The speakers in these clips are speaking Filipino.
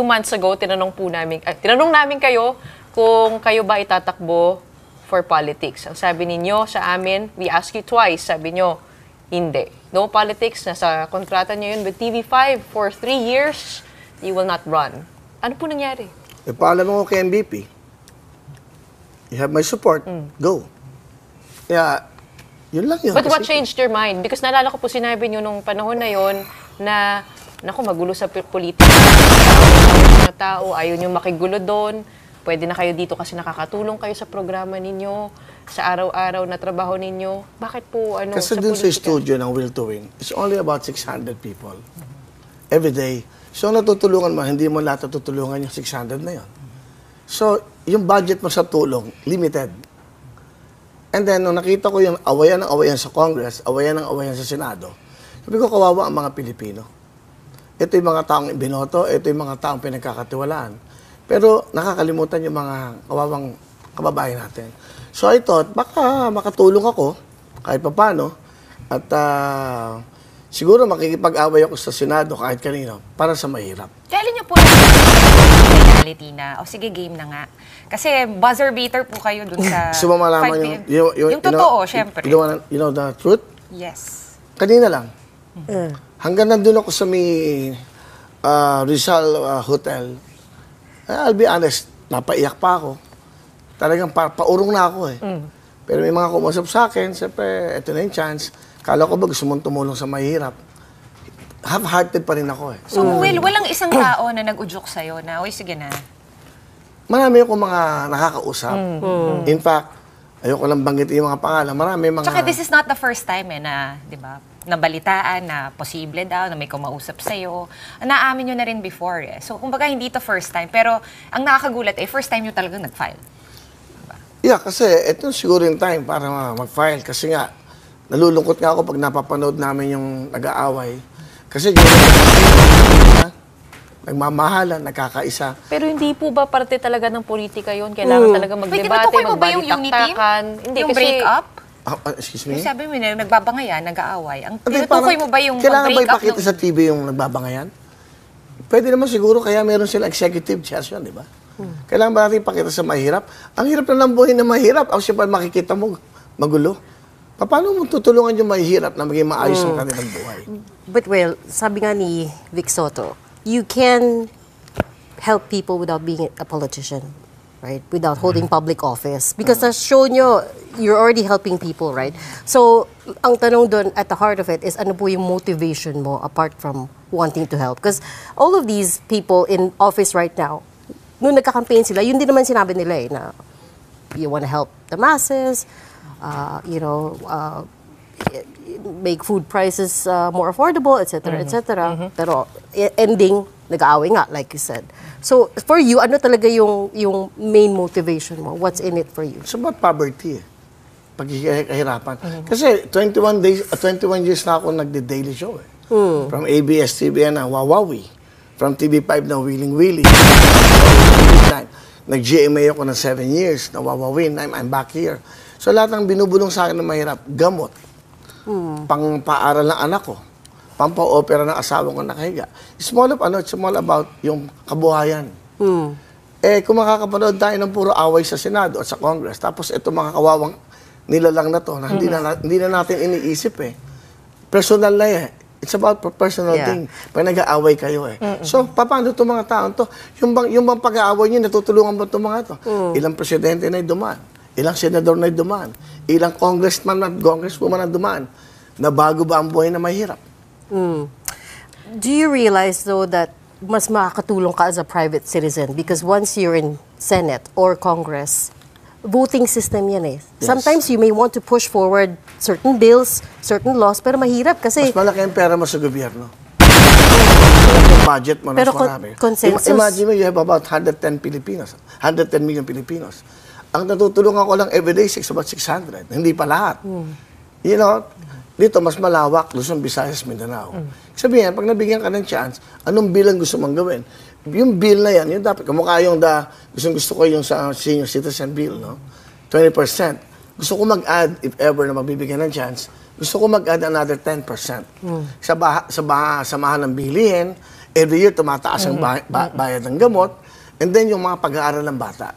2 months ago, tinanong namin kayo kung kayo ba itatakbo for politics. Ang sabi ninyo sa amin, we asked you twice, sabi nyo, hindi. No politics, nasa kontrata nyo yun with TV5 for 3 years, you will not run. Ano po nangyari? Paalam mo kay MVP. You have my support, go. Kaya, yun lang yun. But what changed your mind? Because naalala ko po sinabi nyo nung panahon na yun na, naku, magulo sa politika. Mga tao, ayaw nyo makigulo doon. Pwede na kayo dito kasi nakakatulong kayo sa programa ninyo, sa araw-araw na trabaho ninyo. Bakit po kasi sa dun politika? Sa studio ng Will to Win, it's only about 600 people. Every day. So natutulungan mo, hindi mo lahat natutulungan yung 600 na yun. So, yung budget mo sa tulong, limited. And then, nung nakita ko yung awayan ng awayan sa Congress, awayan ng awayan sa Senado, sabi ko, kawawa ang mga Pilipino. Ito yung mga taong binoto, ito yung mga taong pinagkakatiwalaan. Pero nakakalimutan yung mga kawawang kababayan natin. So I thought, baka makatulong ako, kahit papano, at siguro makikipag-away ako sa Senado kahit kanino, para sa mahirap. Kailan niyo po reality na, o sige, game na nga. Kasi buzzer beater po kayo dun sa So mamalaman yung totoo, syempre. You know the truth? Yes. Kanina lang. Hanggang nandun ako sa may Rizal Hotel, I'll be honest, napaiyak pa ako. Talagang paurong na ako eh. Pero may mga kumusap sa akin, siyempre, ito na yung chance. Kala ko ba gusto mong tumulong sa mahirap? Half-hearted pa rin ako eh. So, Will, walang isang tao na nag-udyok sa'yo na, uy, sige na. Marami akong mga nakakausap. In fact, ayoko lang banggitin yung mga pangalan. Marami mga... Tsaka this is not the first time na, di ba, nabalitaan na posible daw, na may kumausap sa'yo. Naamin nyo na rin before eh. So, kumbaga, hindi ito first time. Pero, ang nakakagulat first time nyo talagang nag-file. Diba? Yeah, kasi ito siguro yung time para mag-file. Kasi nga, nalulungkot nga ako pag napapanood namin yung nag-aaway. Kasi nagmamahalan, nagkakaisa. Pero hindi po ba parte talaga ng politika yun? Kailangan talaga magdebate, magbalitaktakan. Hindi, yung break-up? Excuse me? Yung sabi mo na nagbabangayan, nag-aaway. Ang tinutukoy mo ba yung kailangan ba break-up? ipakita sa TV yung nagbabangayan? Pwede naman siguro, kaya meron sila executive session, di ba? Kailangan ba natin ipakita sa mahirap? Ang hirap na lang buhay na mahirap. Ako siya pa makikita mo, magulo. Paano mo tutulungan yung mahirap na maging maayos ang kanilang buhay? But well, sabi nga ni Vic Soto, you can help people without being a politician, right? Without holding public office. Because na-show nyo, you're already helping people, right? So, ang tanong doon at the heart of it is, ano po yung motivation mo apart from wanting to help? Because all of these people in office right now, nung nagka-campaign sila, yun din naman sinabi nila eh, na you want to help the masses, make food prices more affordable, etc., etc. Pero ending, nag-aaway nga, like you said. So, for you, ano talaga yung main motivation mo? What's in it for you? It's about poverty eh. Pagkikahirapan. Kasi 21 years na ako nagde-daily show eh. From ABS-CBN na Wawawi. From TV5 na Wheeling Willie. Nag-GMA ako ng 7 years na Wawawin. I'm back here. So lahat ng binubulong sa akin na mahirap, gamot. Pang-paaral ng anak ko. Pampa-opera ng asawa ko nakahiga. It's all about yung kabuhayan. Kung makakapanood tayo ng puro away sa Senado at sa Congress, tapos ito mga kawawang nilalang na to, na hindi na natin iniisip eh. Personal na eh. It's about personal thing. Pag nag-aaway kayo eh. So, paano itong mga taon to? Yung bang pag-aaway nyo, natutulungan ba itong mga to? Ilang presidente na dumaan? Ilang senador na dumaan? Ilang congressman at congresswoman na dumaan? Na bago ba ang buhay na mahirap? Do you realize though that mas makakatulong ka as a private citizen? Because once you're in Senate or Congress, voting system yan eh. Yes. Sometimes you may want to push forward certain bills, certain laws, pero mahirap kasi... Mas malaki ang pera mo sa gobyerno. Yung budget mo na mas marami. Consensus... Imagine mo, you have about 110 million Filipinos. Ang natutulungan ko lang everyday, about 600. Hindi pa lahat. You know, dito mas malawak, Luzon, Visayas, Mindanao. Sabihin, pag nabigyan ka ng chance, anong bill ang gusto mong gawin? Yung bill na yan, yung dapat, kamukha yung gusto ko yung sa senior citizen bill, no? 20%. Gusto ko mag-add, if ever na mabibigyan ng chance, gusto ko mag-add another 10%. Sa samahan ng bilihin, Every year, tumataas ang bayad ng gamot. And then, yung mga pag-aaral ng bata.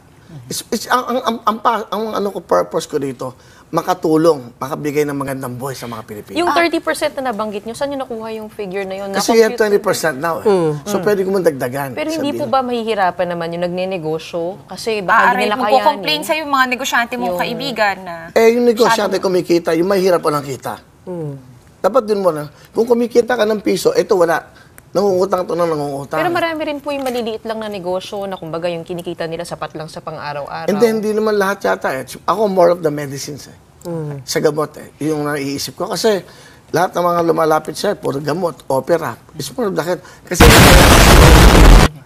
Ang purpose ko dito, makatulong, makabigay ng magandang buhay sa mga Pilipino. Yung 30% na nabanggit nyo, saan nyo nakuha yung figure na yun? Kasi you have Na-compute 20% now. So, pwede ko mong dagdagan. Pero hindi po Sabihin. ba mahihirapan naman yung nagnenegosyo? Kasi baka hindi nila magko-complain kayanin. sa'yo yung mga negosyante mong kaibigan na... Yung negosyante kumikita, yung mahirap walang kita. Dapat din mo na, kung kumikita ka ng piso, ito wala. Nangungutang to na nangungutang. Pero marami rin po yung maliliit lang na negosyo na kumbaga yung kinikita nila sapat lang sa pang-araw-araw. And then, hindi naman lahat yata eh. Ako more of the medicines eh. Sa gamot eh. Yung naiisip ko. Kasi lahat ng mga lumalapit siya, puro gamot, opera. It's more of the head. Kasi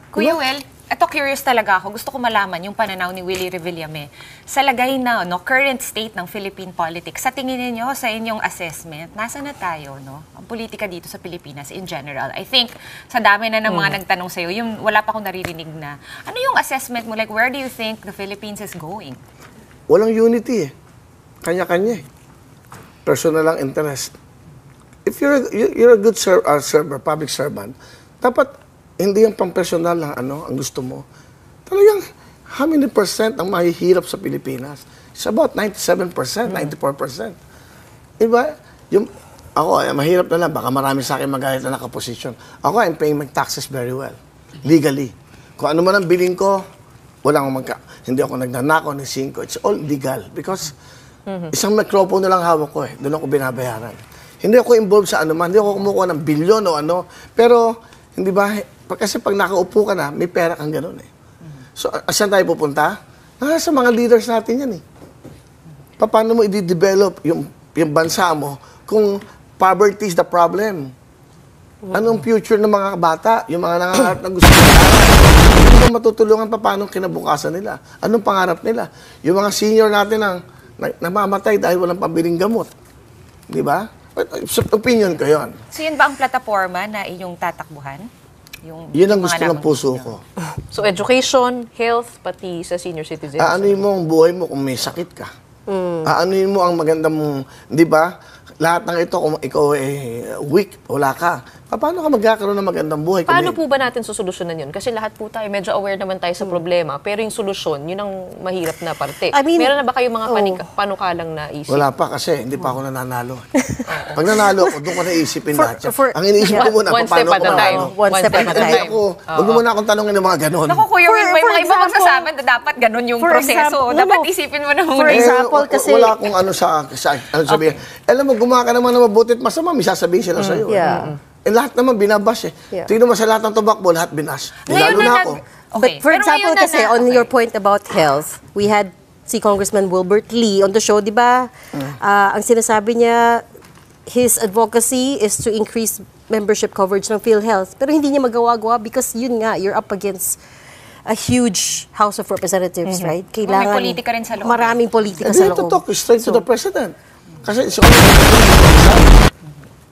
Kuya Will, eto curious talaga ako. Gusto ko malaman yung pananaw ni Willie Revillame sa lagay na current state ng Philippine politics. Sa tingin niyo sa inyong assessment, nasa na tayo, no? Ang politika dito sa Pilipinas in general. I think sa dami na ng mga nagtanong sa'yo, yung wala pa akong naririnig na, ano yung assessment mo? Like, where do you think the Philippines is going? walang unity eh. Kanya-kanya eh. Personal lang interest. If you're a good server, public servant, dapat hindi yung pang-personal lang ang gusto mo. Talagang, how many % ang mahihirap sa Pilipinas? It's about 97%, 94%. Diba? Ako, mahirap na lang. Baka marami sa akin magalit na nakaposisyon. Ako, I'm paying my taxes very well. Legally. Kung ano man ang billing ko, hindi ako nagnanakaw ng 5. It's all legal. Because isang microphone na lang hawak ko eh. Doon ako binabayaran. Hindi ako involved sa ano man. Hindi ako kumukuha ng bilyon o ano. Pero, hindi ba, kasi pag nakaupo ka na, may pera kang ganun eh. So, saan tayo pupunta? Sa mga leaders natin yan eh. Paano mo i-develop yung bansa mo kung poverty is the problem? Anong future ng mga bata? Yung mga nangangarap na gusto nila? Hindi mo matutulungan paano kinabukasan nila? Anong pangarap nila? Yung mga senior natin ang namamatay dahil walang pambiling gamot. Di ba? Opinion ko yun. So yun ba ang plataforma na iyong tatakbuhan? Yun ang mga gusto ng nabanggit puso niyo? ko. So education, health, pati sa senior citizens. Aanuin mo ang buhay mo kung may sakit ka. Aanuin mo ang magandang mong, di ba? Lahat ng ito, kung ikaw weak, wala ka. Paano ka magkakaroon ng magandang buhay? Paano po ba natin susolusyonan yun? Kasi lahat po tayo, medyo aware naman tayo sa problema, pero yung solusyon, yun ang mahirap na parte. I mean, meron na ba kayong mga panukalang naisip? Wala pa kasi hindi pa ako nananalo. Pag nanalo ako, doon ko naisipin lahat yan. for- Ang iniisip ko muna, One paano step ako at a time. manalo. One step at a Hindi time. ako, wag mo muna akong tanongin ng mga ganon. Naku, Kuya Will, may For mga iba example- magsasabi na dapat ganun yung For proseso. example, Dapat no, isipin mo na for muna. example, kasi- wala akong ano ano sabihin. Alam mo, gumawa ka naman ng mabuti at masama, may sasabihin sila sa'yo. Yeah. Lahat naman binabash eh. Yeah. Tingnan mo sa lahat ng tumakbo, lahat binash. Ngayon Lalo na ako. Okay. But for Pero example, ngayon na kasi na- on okay. your point about health, we had si Congressman Wilbert Lee on the show, di ba? Ang sinasabi niya, his advocacy is to increase membership coverage ng PhilHealth. Pero hindi niya magawa-gawa because yun nga, you're up against a huge House of Representatives, right? Kailangan May politika rin sa loob. Maraming politika And sa they have to loob. talk straight to the president.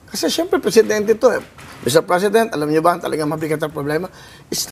Kasi siyempre, presidente ito eh. Mr. President, alam niyo ba ang talagang mabigat ang problema?